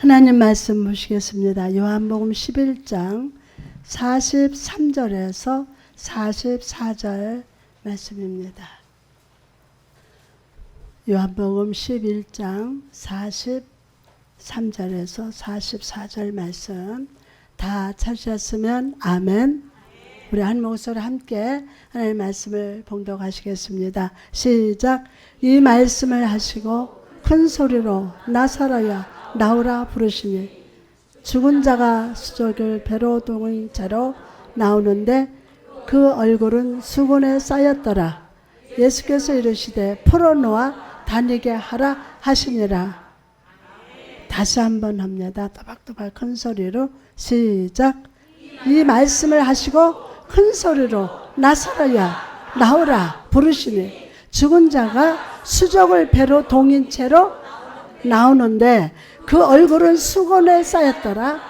하나님 말씀 보시겠습니다. 요한복음 11장 43절에서 44절 말씀입니다. 요한복음 11장 43절에서 44절 말씀 다 찾으셨으면 아멘. 우리 한 목소리 함께 하나님의 말씀을 봉독하시겠습니다. 시작. 이 말씀을 하시고 큰 소리로 나사로야 나오라 부르시니 죽은 자가 수족을 배로 동인 채로 나오는데 그 얼굴은 수건에 쌓였더라. 예수께서 이르시되 풀어놓아 다니게 하라 하시니라. 다시 한번 합니다. 또박또박 큰 소리로 시작. 이 말씀을 하시고 큰 소리로 나사로야 나오라 부르시니 죽은 자가 수족을 배로 동인 채로 나오는데 그 얼굴은 수건에 쌓였더라.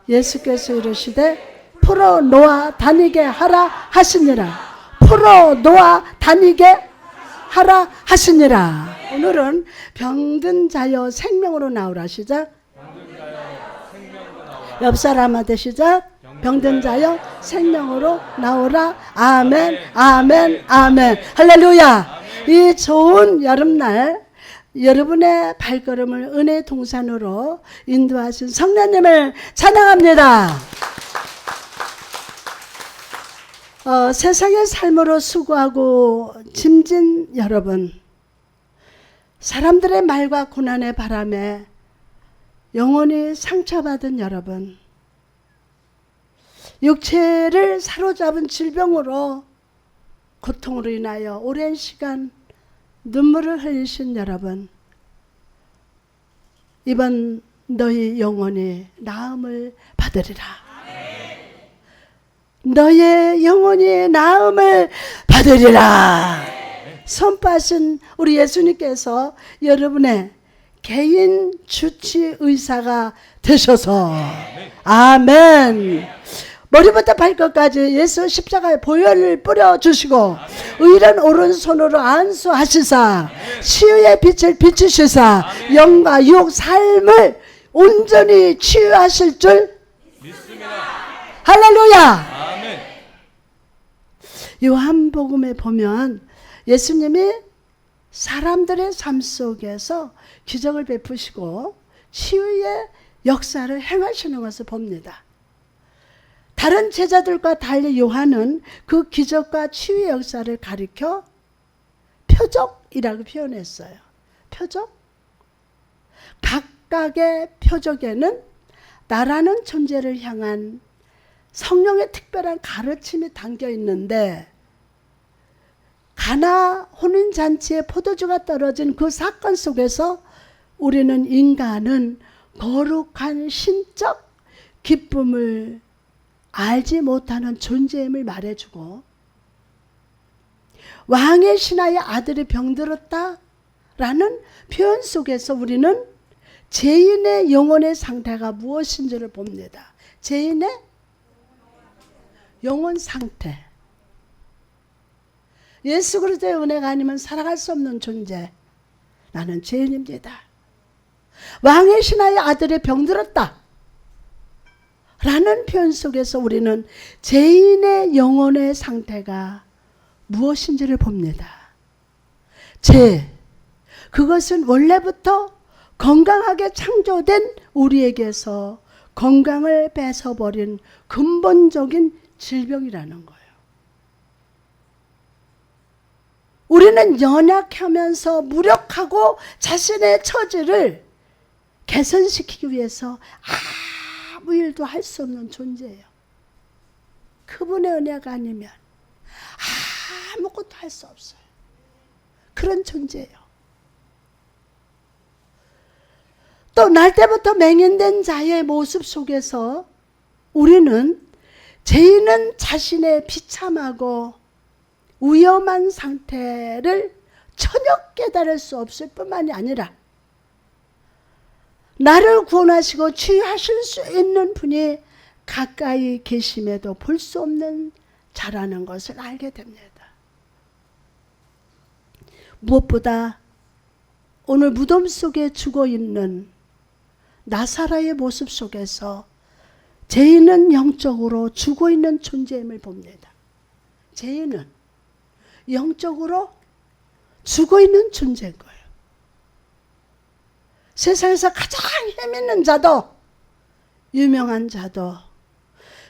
예수께서 이르시되 풀어놓아 다니게 하라 하시니라. 풀어놓아 다니게 하라 하시니라. 오늘은 병든 자여 생명으로 나오라. 시작. 옆 사람한테 시작. 병든 자여 생명으로 나오라. 아멘 아멘 아멘. 할렐루야. 이 좋은 여름날 여러분의 발걸음을 은혜의 동산으로 인도하신 성령님을 찬양합니다. 세상의 삶으로 수고하고 짐진 여러분, 사람들의 말과 고난의 바람에 영혼이 상처받은 여러분, 육체를 사로잡은 질병으로 고통으로 인하여 오랜 시간 눈물을 흘리신 여러분, 이번 너희 영혼이 나음을 받으리라. 너의 영혼이 나음을 받으리라. 선포하신 우리 예수님께서 여러분의 개인 주치 의사가 되셔서 아멘. 머리부터 발끝까지 예수 십자가에 보혈을 뿌려주시고 의른 오른손으로 안수하시사 치유의 빛을 비추시사 영과 육 삶을 온전히 치유하실 줄 믿습니다. 할렐루야. 아멘. 요한복음에 보면 예수님이 사람들의 삶 속에서 기적을 베푸시고 치유의 역사를 행하시는 것을 봅니다. 다른 제자들과 달리 요한은 그 기적과 치유의 역사를 가리켜 표적이라고 표현했어요. 표적? 각각의 표적에는 나라는 존재를 향한 성령의 특별한 가르침이 담겨 있는데, 가나 혼인잔치에 포도주가 떨어진 그 사건 속에서 우리는 인간은 거룩한 신적 기쁨을 알지 못하는 존재임을 말해주고, 왕의 신하의 아들이 병들었다 라는 표현 속에서 우리는 죄인의 영혼의 상태가 무엇인지를 봅니다. 죄인의 영혼 상태. 예수 그리스도의 은혜가 아니면 살아갈 수 없는 존재, 나는 죄인입니다. 왕의 신하의 아들이 병들었다 라는 표현 속에서 우리는 죄인의 영혼의 상태가 무엇인지를 봅니다. 죄, 그것은 원래부터 건강하게 창조된 우리에게서 건강을 뺏어버린 근본적인 질병이라는 거예요. 우리는 연약하면서 무력하고 자신의 처지를 개선시키기 위해서 아무 일도 할 수 없는 존재예요. 그분의 은혜가 아니면 아무것도 할 수 없어요. 그런 존재예요. 또 날 때부터 맹인된 자의 모습 속에서 우리는 죄인은 자신의 비참하고 위험한 상태를 전혀 깨달을 수 없을 뿐만이 아니라 나를 구원하시고 치유하실 수 있는 분이 가까이 계심에도 볼 수 없는 자라는 것을 알게 됩니다. 무엇보다 오늘 무덤 속에 죽어있는 나사로의 모습 속에서 죄인은 영적으로 죽어있는 존재임을 봅니다. 죄인은 영적으로 죽어있는 존재인 거예요. 세상에서 가장 힘있는 자도, 유명한 자도,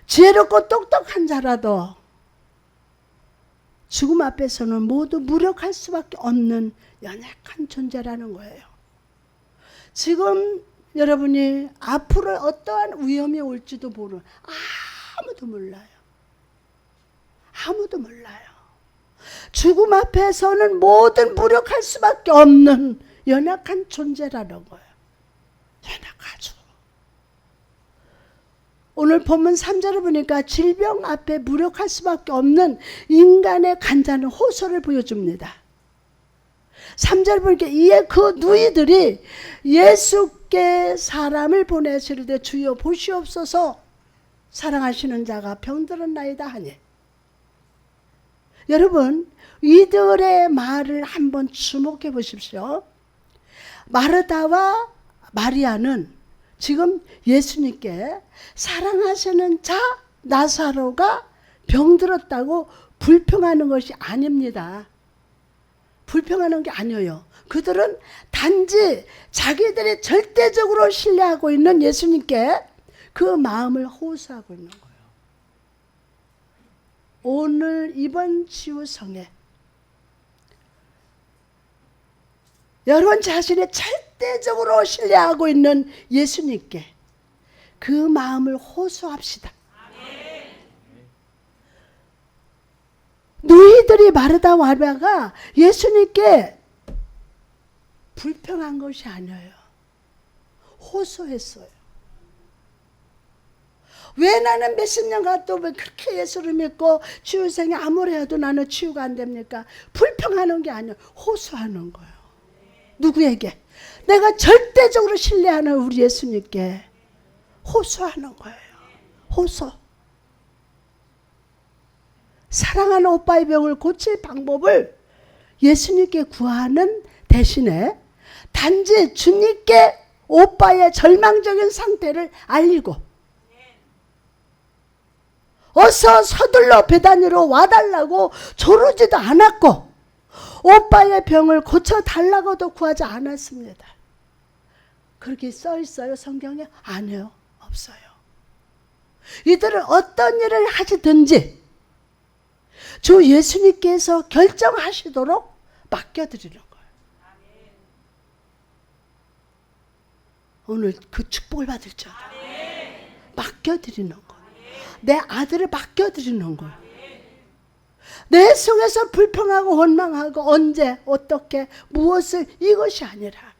지혜롭고 똑똑한 자라도 죽음 앞에서는 모두 무력할 수밖에 없는 연약한 존재라는 거예요. 지금 여러분이 앞으로 어떠한 위험이 올지도 모르는, 아무도 몰라요. 아무도 몰라요. 죽음 앞에서는 모든 무력할 수밖에 없는 연약한 존재라는 거예요. 연약하죠. 오늘 본문 3절을 보니까 질병 앞에 무력할 수밖에 없는 인간의 간절한 호소를 보여줍니다. 3절 보니까 이에 그 누이들이 예수께 사람을 보내시르되 주여 보시옵소서 사랑하시는 자가 병들었나이다 하니. 여러분, 이들의 말을 한번 주목해 보십시오. 마르다와 마리아는 지금 예수님께 사랑하시는 자 나사로가 병들었다고 불평하는 것이 아닙니다. 불평하는 게 아니에요. 그들은 단지 자기들이 절대적으로 신뢰하고 있는 예수님께 그 마음을 호소하고 있는 거예요. 오늘 이번 치유성에 여러분 자신이 절대적으로 신뢰하고 있는 예수님께 그 마음을 호소합시다. 누이들이 마르다 마리아가 예수님께 불평한 것이 아니에요. 호소했어요. 왜 나는 몇십 년간 또 왜 그렇게 예수를 믿고 치유생이 아무리 해도 나는 치유가 안 됩니까? 불평하는 게 아니에요. 호소하는 거예요. 누구에게? 내가 절대적으로 신뢰하는 우리 예수님께 호소하는 거예요. 호소. 사랑하는 오빠의 병을 고칠 방법을 예수님께 구하는 대신에 단지 주님께 오빠의 절망적인 상태를 알리고 어서 서둘러 베다니로 와달라고 조르지도 않았고 오빠의 병을 고쳐달라고도 구하지 않았습니다. 그렇게 써 있어요 성경에? 아니요, 없어요. 이들은 어떤 일을 하시든지 주 예수님께서 결정하시도록 맡겨드리는 거예요. 오늘 그 축복을 받을 줄 알아요. 맡겨드리는 거예요. 내 아들을 맡겨드리는 거예요. 내 속에서 불평하고 원망하고 언제 어떻게 무엇을 이것이 아니라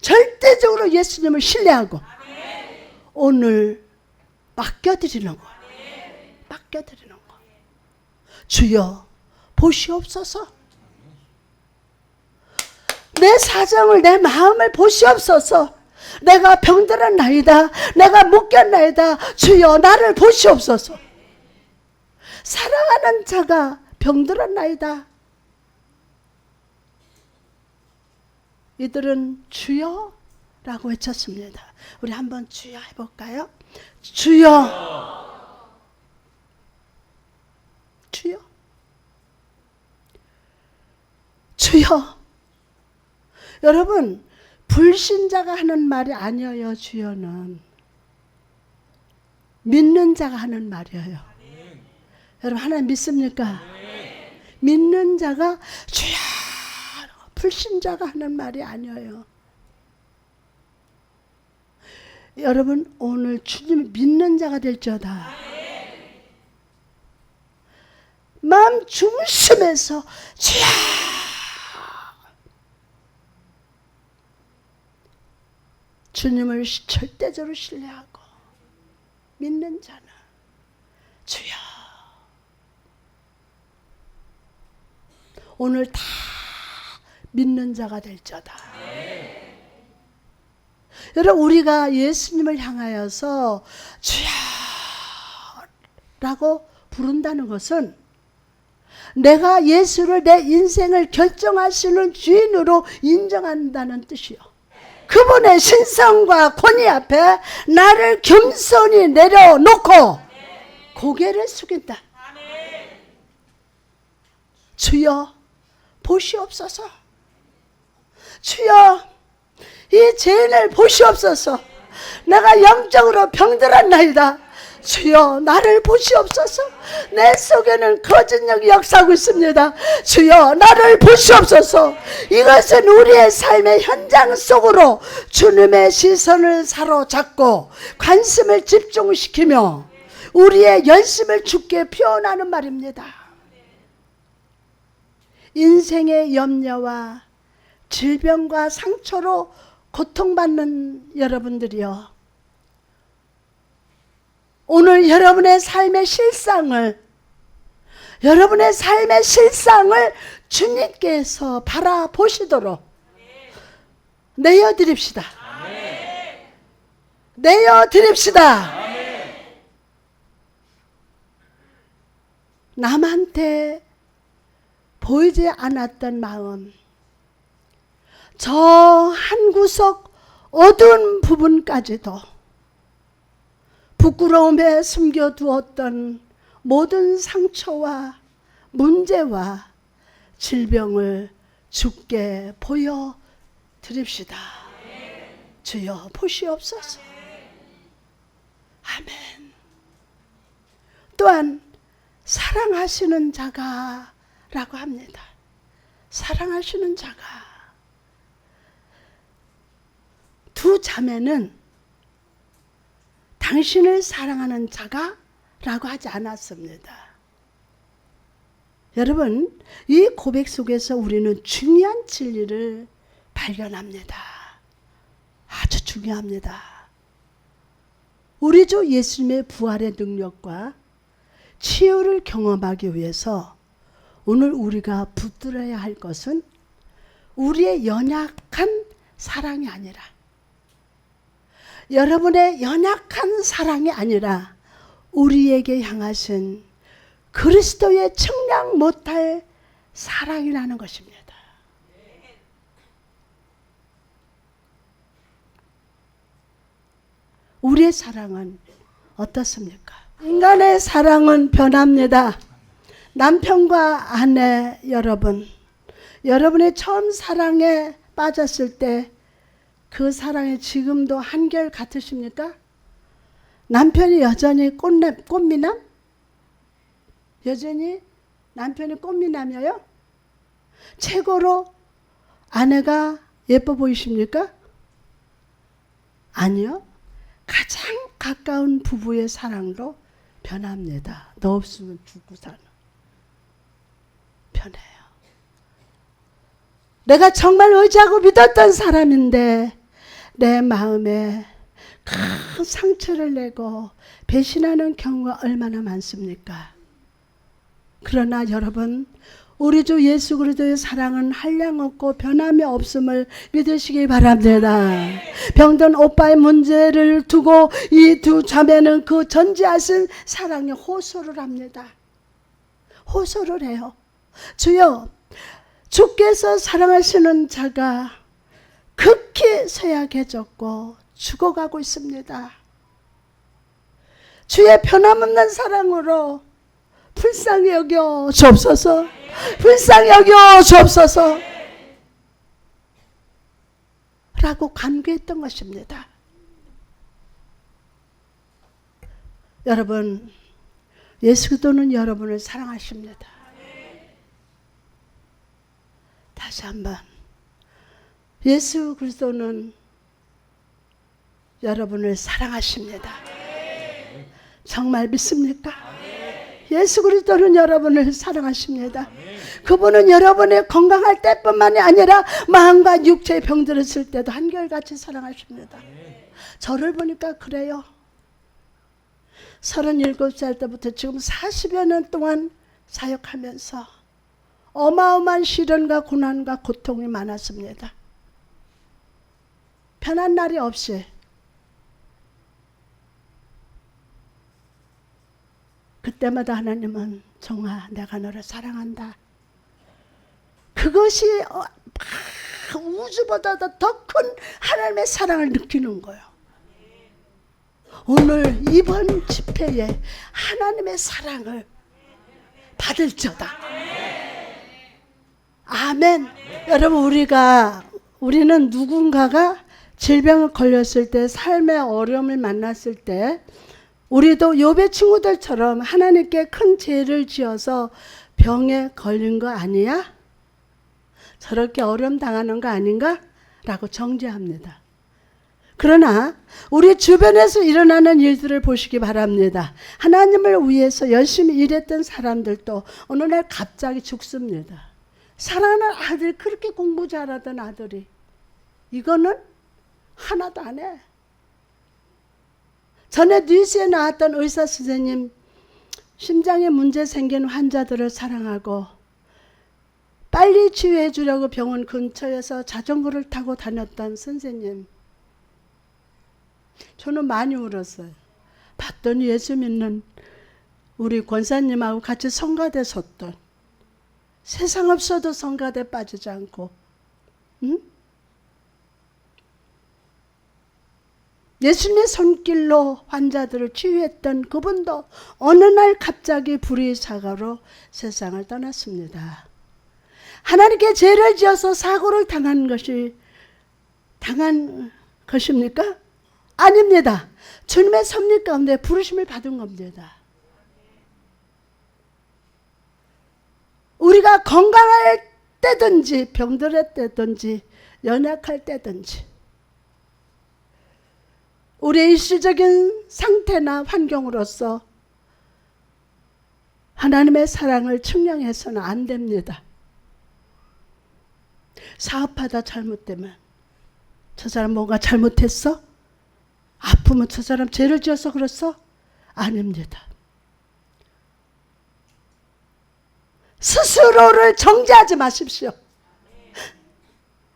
절대적으로 예수님을 신뢰하고 오늘 맡겨드리는 거예요. 맡겨드리는 거예요. 주여 보시옵소서. 내 사정을 내 마음을 보시옵소서. 내가 병들었나이다. 내가 묶였나이다. 주여 나를 보시옵소서. 사랑하는 자가 병들었나이다. 이들은 주여라고 외쳤습니다. 우리 한번 주여 해볼까요? 주여. 주여. 주여. 여러분, 불신자가 하는 말이 아니에요. 주여는 믿는 자가 하는 말이에요. 여러분 하나님 믿습니까? 믿는 자가 주여, 불신자가 하는 말이 아니에요. 여러분 오늘 주님 믿는 자가 될지어다. 마음 중심에서 주여, 주님을 절대적으로 신뢰하고 믿는 자는 주여. 오늘 다 믿는 자가 될지어다. 여러분 우리가 예수님을 향하여서 주여 라고 부른다는 것은 내가 예수를 내 인생을 결정하시는 주인으로 인정한다는 뜻이요. 그분의 신성과 권위 앞에 나를 겸손히 내려놓고 고개를 숙인다. 주여 보시옵소서. 주여 이 죄인을 보시옵소서. 내가 영적으로 병들었나이다. 주여 나를 보시옵소서. 내 속에는 거짓력이 역사하고 있습니다. 주여 나를 보시옵소서. 이것은 우리의 삶의 현장 속으로 주님의 시선을 사로잡고 관심을 집중시키며 우리의 열심을 주께 표현하는 말입니다. 인생의 염려와 질병과 상처로 고통받는 여러분들이여, 오늘 여러분의 삶의 실상을 주님께서 바라보시도록 내어드립시다. 내어드립시다. 남한테 보이지 않았던 마음, 저 한 구석 어두운 부분까지도 부끄러움에 숨겨두었던 모든 상처와 문제와 질병을 주께 보여드립시다. 주여 보시옵소서. 아멘. 또한 사랑하시는 자가 라고 합니다. 사랑하시는 자가. 두 자매는 당신을 사랑하는 자가 라고 하지 않았습니다. 여러분, 이 고백 속에서 우리는 중요한 진리를 발견합니다. 아주 중요합니다. 우리 주 예수님의 부활의 능력과 치유를 경험하기 위해서 오늘 우리가 붙들어야 할 것은 우리의 연약한 사랑이 아니라, 여러분의 연약한 사랑이 아니라 우리에게 향하신 그리스도의 측량 못할 사랑이라는 것입니다. 우리의 사랑은 어떻습니까? 인간의 사랑은 변합니다. 남편과 아내 여러분, 여러분의 처음 사랑에 빠졌을 때 그 사랑이 지금도 한결 같으십니까? 남편이 여전히 꽃미남? 여전히 남편이 꽃미남이에요? 최고로 아내가 예뻐 보이십니까? 아니요. 가장 가까운 부부의 사랑도 변합니다. 너 없으면 죽고 사는. 변해요. 내가 정말 의지하고 믿었던 사람인데 내 마음에 큰 상처를 내고 배신하는 경우가 얼마나 많습니까? 그러나 여러분, 우리 주 예수 그리스도의 사랑은 한량없고 변함이 없음을 믿으시기 바랍니다. 병든 오빠의 문제를 두고 이 두 자매는 그 전지하신 사랑에 호소를 합니다. 호소를 해요. 주여, 주께서 사랑하시는 자가 극히 쇠약해졌고 죽어가고 있습니다. 주의 변함없는 사랑으로 불쌍히 여겨 주옵소서. 불쌍히 여겨 주옵소서. 라고 간구했던 것입니다. 여러분, 예수 그리스도는 여러분을 사랑하십니다. 다시 한번, 예수 그리스도는 여러분을 사랑하십니다. 정말 믿습니까? 예수 그리스도는 여러분을 사랑하십니다. 그분은 여러분의 건강할 때뿐만이 아니라 마음과 육체의 병들었을 때도 한결같이 사랑하십니다. 저를 보니까 그래요. 37살 때부터 지금 40여 년 동안 사역하면서 어마어마한 시련과 고난과 고통이 많았습니다. 편한 날이 없이 그때마다 하나님은 정아, 내가 너를 사랑한다. 그것이 우주보다도 더 큰 하나님의 사랑을 느끼는 거예요. 오늘 이번 집회에 하나님의 사랑을 받을지어다. 아멘. 여러분, 우리는 누군가가 질병을 걸렸을 때, 삶의 어려움을 만났을 때, 우리도 욥의 친구들처럼 하나님께 큰 죄를 지어서 병에 걸린 거 아니야? 저렇게 어려움 당하는 거 아닌가? 라고 정죄합니다. 그러나 우리 주변에서 일어나는 일들을 보시기 바랍니다. 하나님을 위해서 열심히 일했던 사람들도 어느 날 갑자기 죽습니다. 사랑하는 아들, 그렇게 공부 잘하던 아들이 이거는 하나도 안 해. 전에 뉴스에 나왔던 의사 선생님, 심장에 문제 생긴 환자들을 사랑하고 빨리 치유해 주려고 병원 근처에서 자전거를 타고 다녔던 선생님. 저는 많이 울었어요. 봤더니 예수 믿는 우리 권사님하고 같이 성가대 섰던, 세상 없어도 성가대 빠지지 않고, 응? 예수님의 손길로 환자들을 치유했던 그분도 어느 날 갑자기 불의 사고로 세상을 떠났습니다. 하나님께 죄를 지어서 사고를 당한 것입니까? 아닙니다. 주님의 섭리 가운데 부르심을 받은 겁니다. 우리가 건강할 때든지 병들을 때든지 연약할 때든지 우리의 일시적인 상태나 환경으로서 하나님의 사랑을 측량해서는 안 됩니다. 사업하다 잘못되면 저 사람 뭔가 잘못했어? 아프면 저 사람 죄를 지어서 그랬어? 아닙니다. 스스로를 정죄하지 마십시오.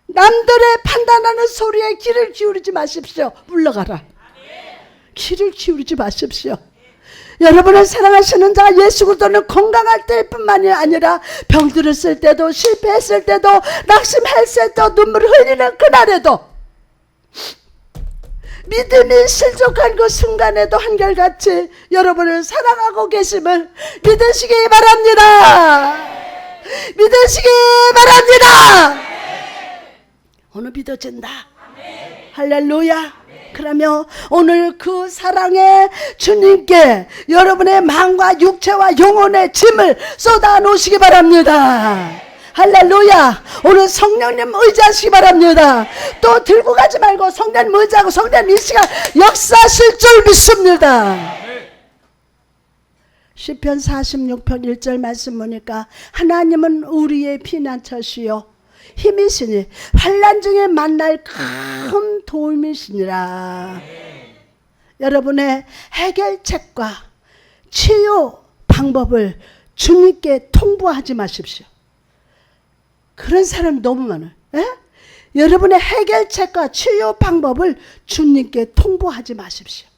남들의 판단하는 소리에 귀를 기울이지 마십시오. 물러가라. 귀를 기울이지 마십시오. 여러분을 사랑하시는 자 예수 그리스도는 건강할 때뿐만이 아니라 병들었을 때도, 실패했을 때도, 낙심했을 때도, 눈물을 흘리는 그날에도, 믿음이 실족한 그 순간에도 한결같이 여러분을 사랑하고 계심을 믿으시기 바랍니다. 믿으시기 바랍니다. 오늘 믿어진다. 할렐루야. 그러면 오늘 그 사랑의 주님께 여러분의 마음과 육체와 영혼의 짐을 쏟아 놓으시기 바랍니다. 할렐루야. 오늘 성령님 의지하시기 바랍니다. 또 들고 가지 말고 성령님 의지하고 성령님 이 시간 역사하실 줄 믿습니다. 시편 46편 1절 말씀 보니까 하나님은 우리의 피난처시요 힘이시니 환난 중에 만날 큰 도움이시니라. 여러분의 해결책과 치유 방법을 주님께 통보하지 마십시오. 그런 사람이 너무 많아요. 에? 여러분의 해결책과 치유 방법을 주님께 통보하지 마십시오.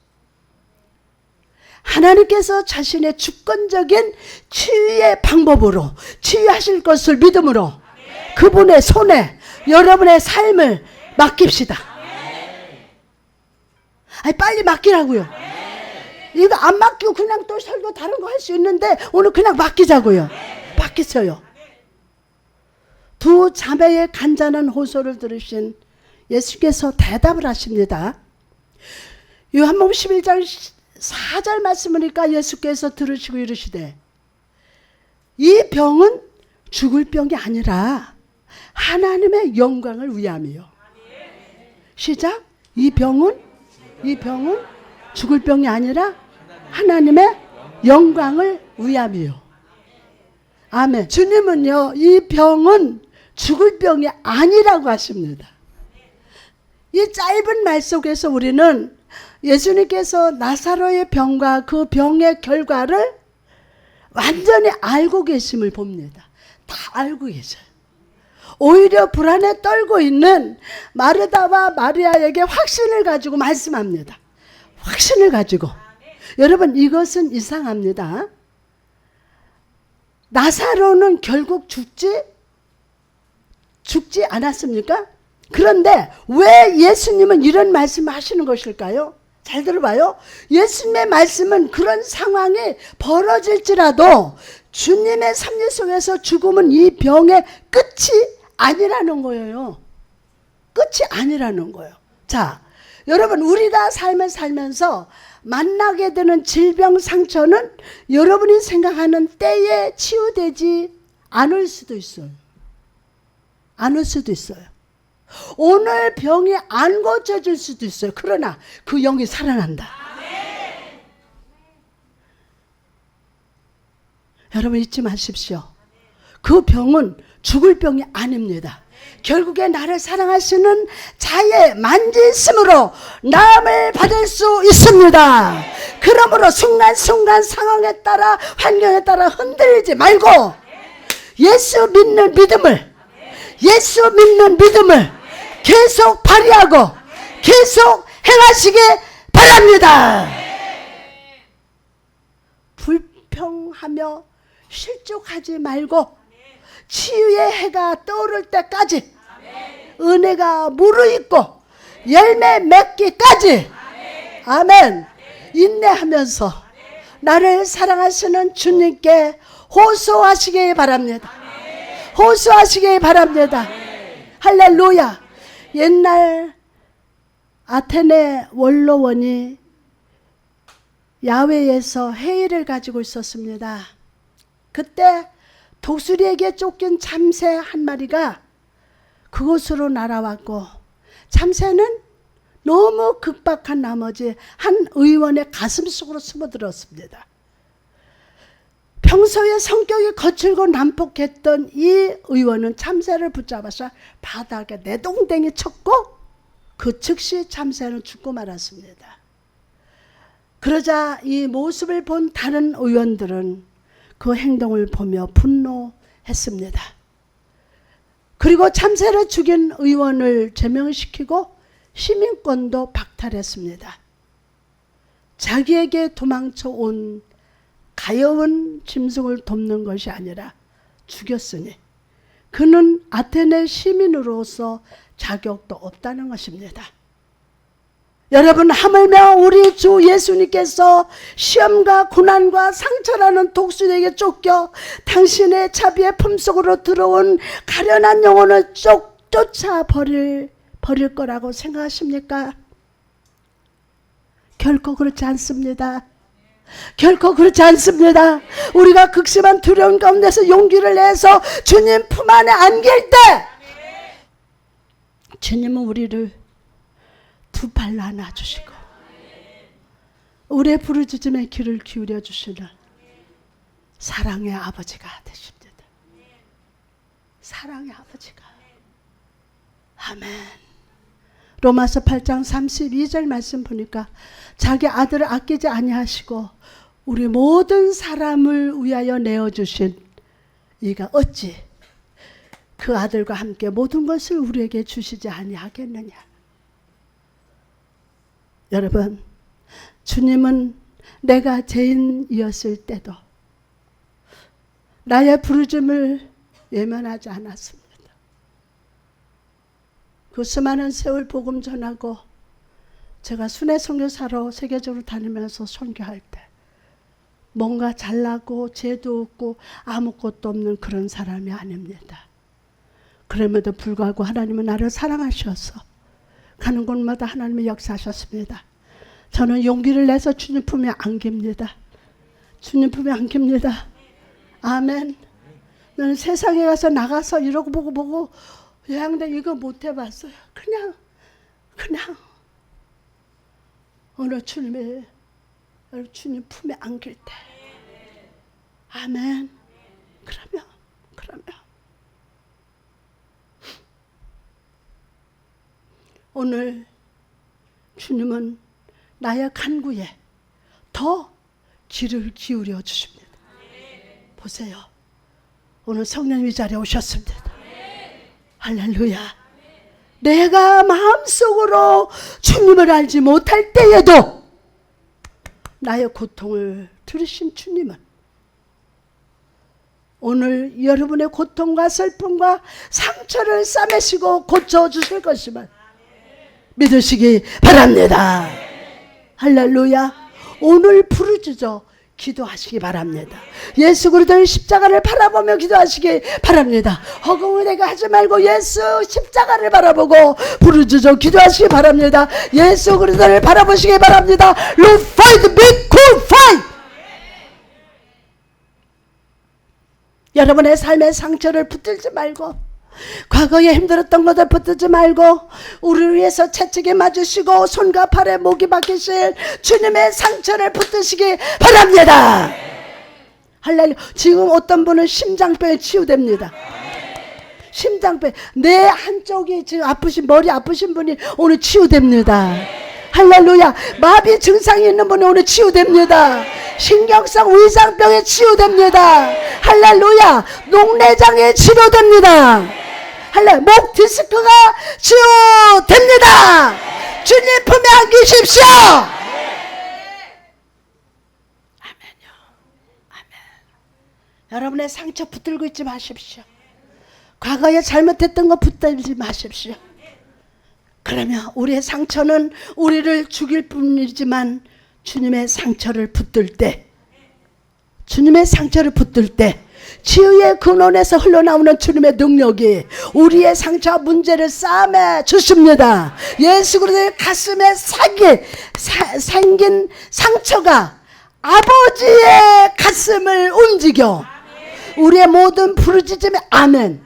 하나님께서 자신의 주권적인 치유의 방법으로 치유하실 것을 믿음으로 그분의 손에 여러분의 삶을 맡깁시다. 아니, 빨리 맡기라고요. 이거 안 맡기고 그냥 또 설교 다른 거 할 수 있는데 오늘 그냥 맡기자고요. 맡기세요. 두 자매의 간절한 호소를 들으신 예수께서 대답을 하십니다. 요한복음 11장 4절 말씀이니까 예수께서 들으시고 이르시되 이 병은 죽을 병이 아니라 하나님의 영광을 위함이요. 시작. 이 병은 죽을 병이 아니라 하나님의 영광을 위함이요. 아멘. 주님은요, 이 병은 죽을 병이 아니라고 하십니다. 이 짧은 말 속에서 우리는 예수님께서 나사로의 병과 그 병의 결과를 완전히 알고 계심을 봅니다. 다 알고 계셔요. 오히려 불안에 떨고 있는 마르다와 마리아에게 확신을 가지고 말씀합니다. 확신을 가지고. 여러분, 이것은 이상합니다. 나사로는 결국 죽지 않았습니까? 그런데 왜 예수님은 이런 말씀을 하시는 것일까요? 잘 들어봐요. 예수님의 말씀은 그런 상황이 벌어질지라도 주님의 섭리 속에서 죽음은 이 병의 끝이 아니라는 거예요. 끝이 아니라는 거예요. 자, 여러분, 우리가 삶을 살면서 만나게 되는 질병, 상처는 여러분이 생각하는 때에 치유되지 않을 수도 있어요. 않을 수도 있어요. 오늘 병이 안 고쳐질 수도 있어요. 그러나 그 영이 살아난다. 여러분, 잊지 마십시오. 그 병은 죽을 병이 아닙니다. 결국에 나를 사랑하시는 자의 만지심으로 나음을 받을 수 있습니다. 그러므로 순간순간 상황에 따라, 환경에 따라 흔들리지 말고 예수 믿는 믿음을 계속 발휘하고 계속 행하시길 바랍니다. 불평하며 실족하지 말고 치유의 해가 떠오를 때까지, 은혜가 무르익고 열매 맺기까지, 아멘, 인내하면서 나를 사랑하시는 주님께 호소하시기 바랍니다. 호소하시기 바랍니다. 할렐루야. 옛날 아테네 원로원이 야외에서 회의를 가지고 있었습니다. 그때 독수리에게 쫓긴 참새 한 마리가 그곳으로 날아왔고, 참새는 너무 급박한 나머지 한 의원의 가슴 속으로 숨어들었습니다. 평소에 성격이 거칠고 난폭했던 이 의원은 참새를 붙잡아서 바닥에 내동댕이 쳤고 그 즉시 참새는 죽고 말았습니다. 그러자 이 모습을 본 다른 의원들은 그 행동을 보며 분노했습니다. 그리고 참새를 죽인 의원을 제명시키고 시민권도 박탈했습니다. 자기에게 도망쳐 온 가여운 짐승을 돕는 것이 아니라 죽였으니 그는 아테네 시민으로서 자격도 없다는 것입니다. 여러분, 하물며 우리 주 예수님께서 시험과 고난과 상처라는 독수리에게 쫓겨 당신의 자비의 품속으로 들어온 가련한 영혼을 쫓아 버릴 거라고 생각하십니까? 결코 그렇지 않습니다. 결코 그렇지 않습니다. 우리가 극심한 두려움 가운데서 용기를 내서 주님 품 안에 안길 때 주님은 우리를 두 발로 안아주시고 우리의 부르짖음에 귀를 기울여 주시는 사랑의 아버지가 되십니다. 사랑의 아버지가. 아멘. 로마서 8장 32절 말씀 보니까 자기 아들을 아끼지 아니하시고 우리 모든 사람을 위하여 내어주신 이가 어찌 그 아들과 함께 모든 것을 우리에게 주시지 아니하겠느냐. 여러분, 주님은 내가 죄인이었을 때도 나의 부르짖음을 외면하지 않았습니다. 그 수많은 세월 복음 전하고 제가 순회 선교사로 세계적으로 다니면서 선교할 때 뭔가 잘나고 죄도 없고 아무것도 없는 그런 사람이 아닙니다. 그럼에도 불구하고 하나님은 나를 사랑하셔서 가는 곳마다 하나님이 역사하셨습니다. 저는 용기를 내서 주님 품에 안깁니다. 주님 품에 안깁니다. 아멘. 나는 세상에 가서 나가서 이러고 보고 여행대 이거 못 해봤어요. 그냥 어느 주님의 주님 품에 안길 때, 아멘. 그러면 오늘 주님은 나의 간구에 더 귀를 기울여 주십니다. 보세요. 오늘 성령님 이 자리에 오셨습니다. 할렐루야. 내가 마음속으로 주님을 알지 못할 때에도 나의 고통을 들으신 주님은 오늘 여러분의 고통과 슬픔과 상처를 싸매시고 고쳐주실 것임을 믿으시기 바랍니다. 할렐루야. 오늘 부르짖어 기도하시기 바랍니다. 예수 그리스도의 십자가를 바라보며 기도하시기 바랍니다. 허공에다가 하지 말고 예수 십자가를 바라보고 부르짖어 기도하시기 바랍니다. 예수 그리스도를 바라보시기 바랍니다. Lord fight the big cool fight. 여러분의 삶의 상처를 붙들지 말고, 과거에 힘들었던 것을 붙들지 말고, 우리를 위해서 채찍에 맞으시고 손과 팔에 목이 박히실 주님의 상처를 붙드시기 바랍니다. 할렐루야. 지금 어떤 분은 심장병에 치유됩니다. 심장병, 뇌 한쪽이 지금 아프신, 머리 아프신 분이 오늘 치유됩니다. 할렐루야. 마비 증상이 있는 분이 오늘 치유됩니다. 신경성 위장병에 치유됩니다. 할렐루야. 녹내장에 치료됩니다. 할렐루야. 목 디스크가 치유됩니다. 주님 품에 안기십시오. 아멘요. 아멘. 여러분의 상처 붙들고 있지 마십시오. 과거에 잘못했던 거 붙들지 마십시오. 그러면 우리의 상처는 우리를 죽일 뿐이지만 주님의 상처를 붙들 때, 주님의 상처를 붙들 때 치유의 근원에서 흘러나오는 주님의 능력이 우리의 상처와 문제를 싸매 주십니다. 예수 그리스도의 가슴에 생긴 상처가 아버지의 가슴을 움직여 우리의 모든 부르짖음에 아멘,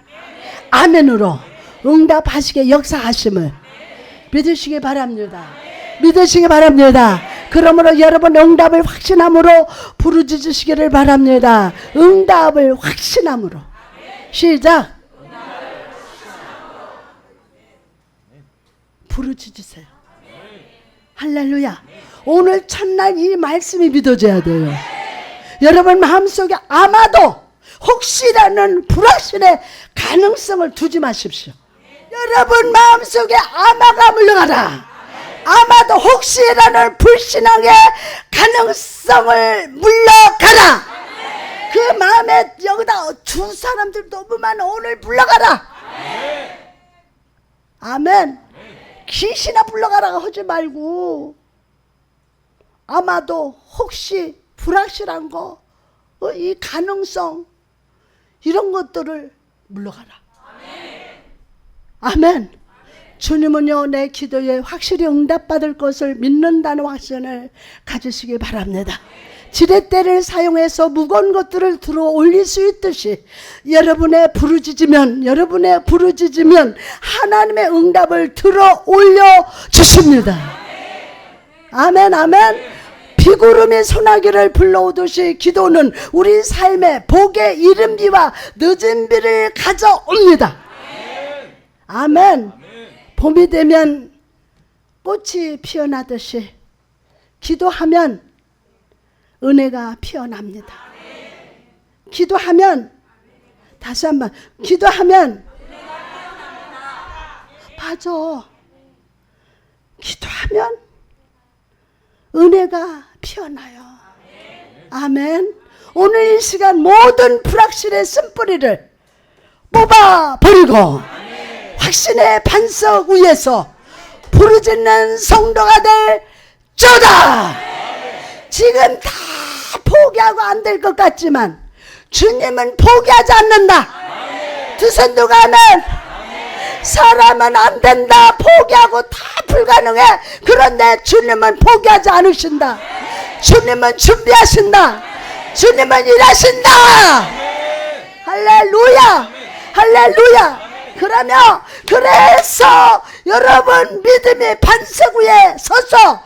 아멘으로 응답하시게 역사하심을 믿으시기 바랍니다. 믿으시기 바랍니다. 그러므로 여러분 응답을 확신함으로 부르짖으시기를 바랍니다. 응답을 확신함으로. 시작. 부르짖으세요. 할렐루야. 오늘 첫날 이 말씀이 믿어져야 돼요. 여러분 마음속에 아마도 혹시라는 불확신의 가능성을 두지 마십시오. 여러분 마음속에 아마가 물러가라. 아마도 혹시라는 불신앙의 가능성을 물러가라. 그 마음에 여기다 두 사람들 너무 많아. 오늘 물러가라. 아멘. 귀신아 물러가라 하지 말고 아마도 혹시 불확실한 거, 이 가능성, 이런 것들을 물러가라. 아멘. 주님은요 내 기도에 확실히 응답받을 것을 믿는다는 확신을 가지시기 바랍니다. 지렛대를 사용해서 무거운 것들을 들어 올릴 수 있듯이 여러분의 부르짖으면 하나님의 응답을 들어 올려 주십니다. 아멘. 아멘. 비구름이 소나기를 불러오듯이 기도는 우리 삶에 복의 이른비와 늦은비를 가져옵니다. 아멘. 봄이 되면 꽃이 피어나듯이 기도하면 은혜가 피어납니다. 기도하면, 다시 한번, 기도하면, 맞아. 기도하면 은혜가 피어나요. 아멘. 오늘 이 시간 모든 불확실의 쓴뿌리를 뽑아버리고 확신의 반석 위에서 부르짖는 성도가 될 저다. 지금 다 포기하고 안 될 것 같지만 주님은 포기하지 않는다. 두 손 들고 아멘. 사람은 안 된다. 포기하고 다 불가능해. 그런데 주님은 포기하지 않으신다. 주님은 준비하신다. 주님은 일하신다. 할렐루야. 할렐루야. 그래서 여러분 믿음의 반석 위에 서서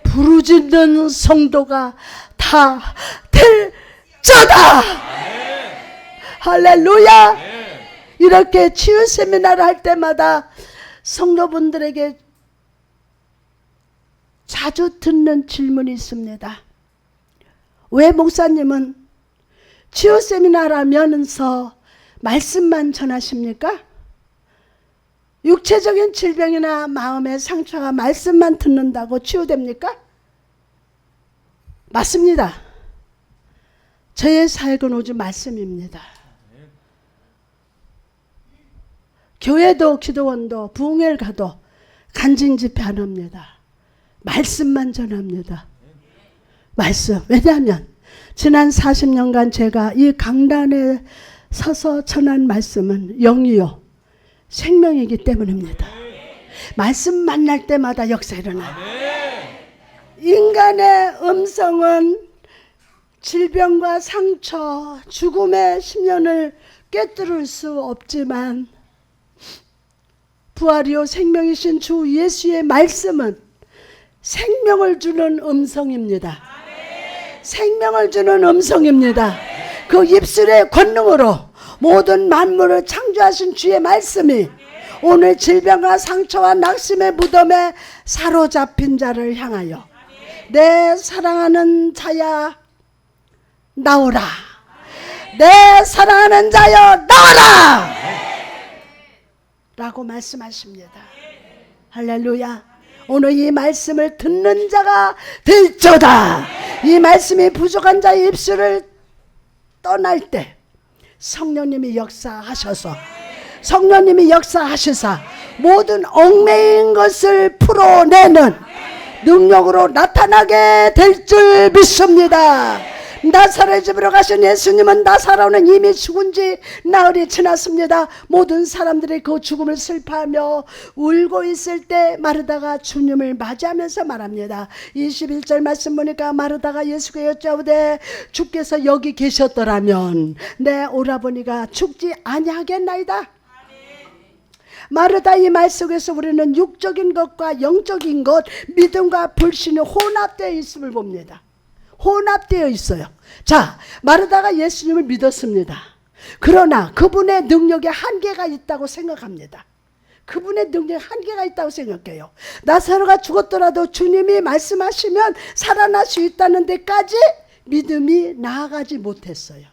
부르짖는 성도가 다 될 저다. 할렐루야. 이렇게 치유 세미나를 할 때마다 성도분들에게 자주 듣는 질문이 있습니다. 왜 목사님은 치유 세미나를 하면서 말씀만 전하십니까? 육체적인 질병이나 마음의 상처가 말씀만 듣는다고 치유됩니까? 맞습니다. 저의 사역은 오직 말씀입니다. 교회도 기도원도 부흥회를 가도 간증 집회 안 합니다. 말씀만 전합니다. 말씀. 왜냐하면 지난 40년간 제가 이 강단에 서서 전한 말씀은 영이요 생명이기 때문입니다. 말씀 만날 때마다 역사 일어나요. 인간의 음성은 질병과 상처, 죽음의 심연을 꿰뚫을 수 없지만 부활이요 생명이신 주 예수의 말씀은 생명을 주는 음성입니다. 생명을 주는 음성입니다. 그 입술의 권능으로 모든 만물을 창조하신 주의 말씀이 오늘 질병과 상처와 낙심의 무덤에 사로잡힌 자를 향하여 내 사랑하는 자야 나오라. 내 사랑하는 자여 나오라. 라고 말씀하십니다. 할렐루야. 오늘 이 말씀을 듣는 자가 될저다. 이 말씀이 부족한 자의 입술을 떠날 때 성령님이 역사하셔서 성령님이 역사하시사 모든 얽매인 것을 풀어내는 능력으로 나타나게 될 줄 믿습니다. 나사렛 집으로 가신 예수님은 나사로는 이미 죽은 지 나흘이 지났습니다. 모든 사람들이 그 죽음을 슬퍼하며 울고 있을 때 마르다가 주님을 맞이하면서 말합니다. 21절 말씀 보니까 마르다가 예수께 여짜오되 주께서 여기 계셨더라면 내 오라버니가 죽지 아니하겠나이다. 마르다 이 말 속에서 우리는 육적인 것과 영적인 것, 믿음과 불신이 혼합되어 있음을 봅니다. 혼합되어 있어요. 자, 마르다가 예수님을 믿었습니다. 그러나 그분의 능력에 한계가 있다고 생각합니다. 그분의 능력에 한계가 있다고 생각해요. 나사로가 죽었더라도 주님이 말씀하시면 살아날 수 있다는 데까지 믿음이 나아가지 못했어요.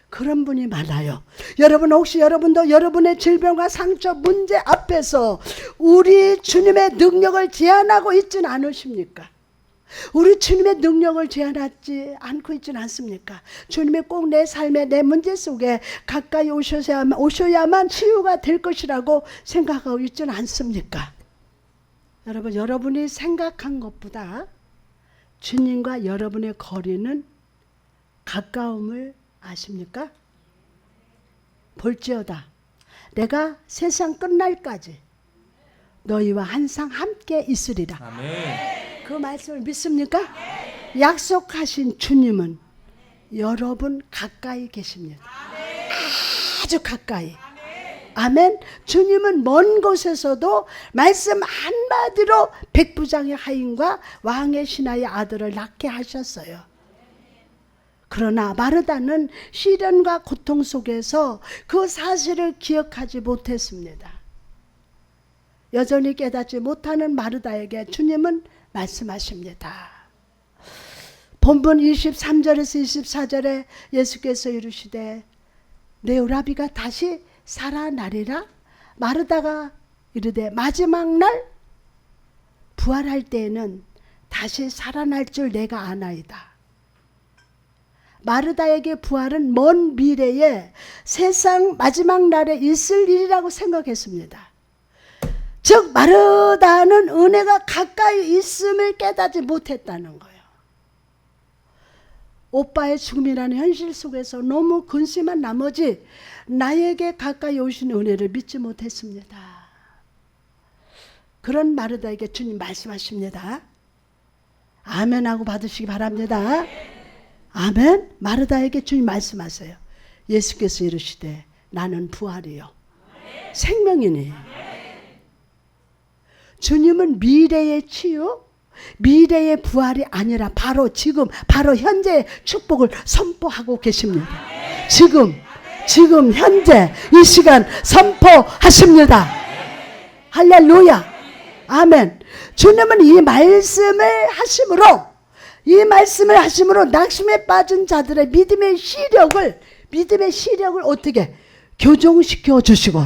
그런 분이 많아요. 여러분 혹시 여러분도 여러분의 질병과 상처 문제 앞에서 우리 주님의 능력을 제한하고 있지는 않으십니까? 우리 주님의 능력을 제한하지 않고 있지는 않습니까? 주님이 꼭 내 삶의 내 문제 속에 가까이 오셔야만 치유가 될 것이라고 생각하고 있지는 않습니까? 여러분, 여러분이 생각한 것보다 주님과 여러분의 거리는 가까움을 아십니까? 볼지어다 내가 세상 끝날까지 너희와 항상 함께 있으리라. 아멘. 그 말씀을 믿습니까? 아멘. 약속하신 주님은 여러분 가까이 계십니다. 아멘. 아주 가까이. 아멘. 아멘. 주님은 먼 곳에서도 말씀 한마디로 백부장의 하인과 왕의 신하의 아들을 낳게 하셨어요. 그러나 마르다는 시련과 고통 속에서 그 사실을 기억하지 못했습니다. 여전히 깨닫지 못하는 마르다에게 주님은 말씀하십니다. 본문 23절에서 24절에 예수께서 이르시되 내 오라비가 다시 살아나리라. 마르다가 이르되 마지막 날 부활할 때에는 다시 살아날 줄 내가 아나이다. 마르다에게 부활은 먼 미래에 세상 마지막 날에 있을 일이라고 생각했습니다. 즉 마르다는 은혜가 가까이 있음을 깨닫지 못했다는 거예요. 오빠의 죽음이라는 현실 속에서 너무 근심한 나머지 나에게 가까이 오신 은혜를 믿지 못했습니다. 그런 마르다에게 주님 말씀하십니다. 아멘 하고 받으시기 바랍니다. 아멘. 마르다에게 주님 말씀하세요. 예수께서 이르시되 나는 부활이요 생명이니. 주님은 미래의 치유, 미래의 부활이 아니라 바로 지금, 바로 현재의 축복을 선포하고 계십니다. 지금 현재 이 시간 선포하십니다. 할렐루야. 아멘. 주님은 이 말씀을 하심으로 낙심에 빠진 자들의 믿음의 시력을 어떻게 교정시켜 주시고,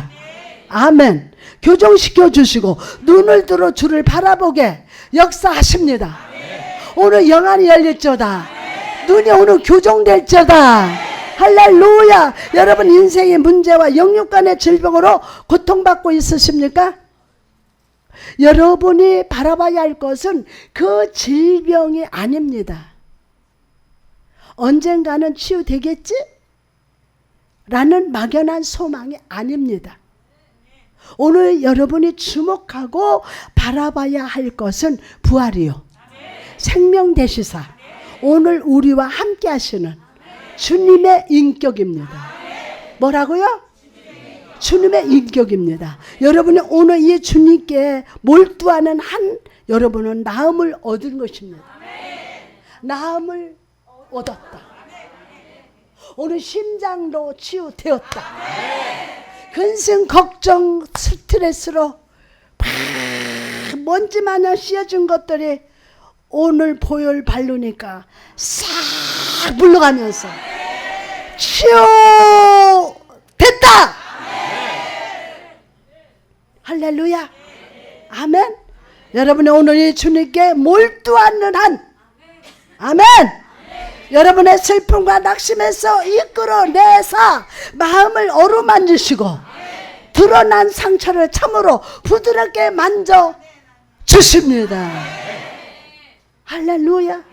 아멘, 교정시켜 주시고 눈을 들어 주를 바라보게 역사하십니다. 오늘 영안이 열릴지어다. 눈이 오늘 교정될지어다. 할렐루야. 여러분 인생의 문제와 영육간의 질병으로 고통받고 있으십니까? 여러분이 바라봐야 할 것은 그 질병이 아닙니다. 언젠가는 치유되겠지? 라는 막연한 소망이 아닙니다. 오늘 여러분이 주목하고 바라봐야 할 것은 부활이요. 생명 되시사 오늘 우리와 함께 하시는 주님의 인격입니다. 뭐라고요? 주님의 인격입니다. 여러분이 오늘 이 주님께 몰두하는 한 여러분은 나음을 얻은 것입니다. 나음을 얻었다. 오늘 심장도 치유되었다. 근심, 걱정, 스트레스로 먼지 마냥 씌어진 것들이 오늘 보혈 바르니까 싹 물러가면서 치유됐다. 할렐루야. 아멘. 여러분이 오늘 이 주님께 몰두하는 한 아멘. 여러분의 슬픔과 낙심에서 이끌어내사 마음을 어루만지시고 드러난 상처를 참으로 부드럽게 만져 주십니다. 할렐루야.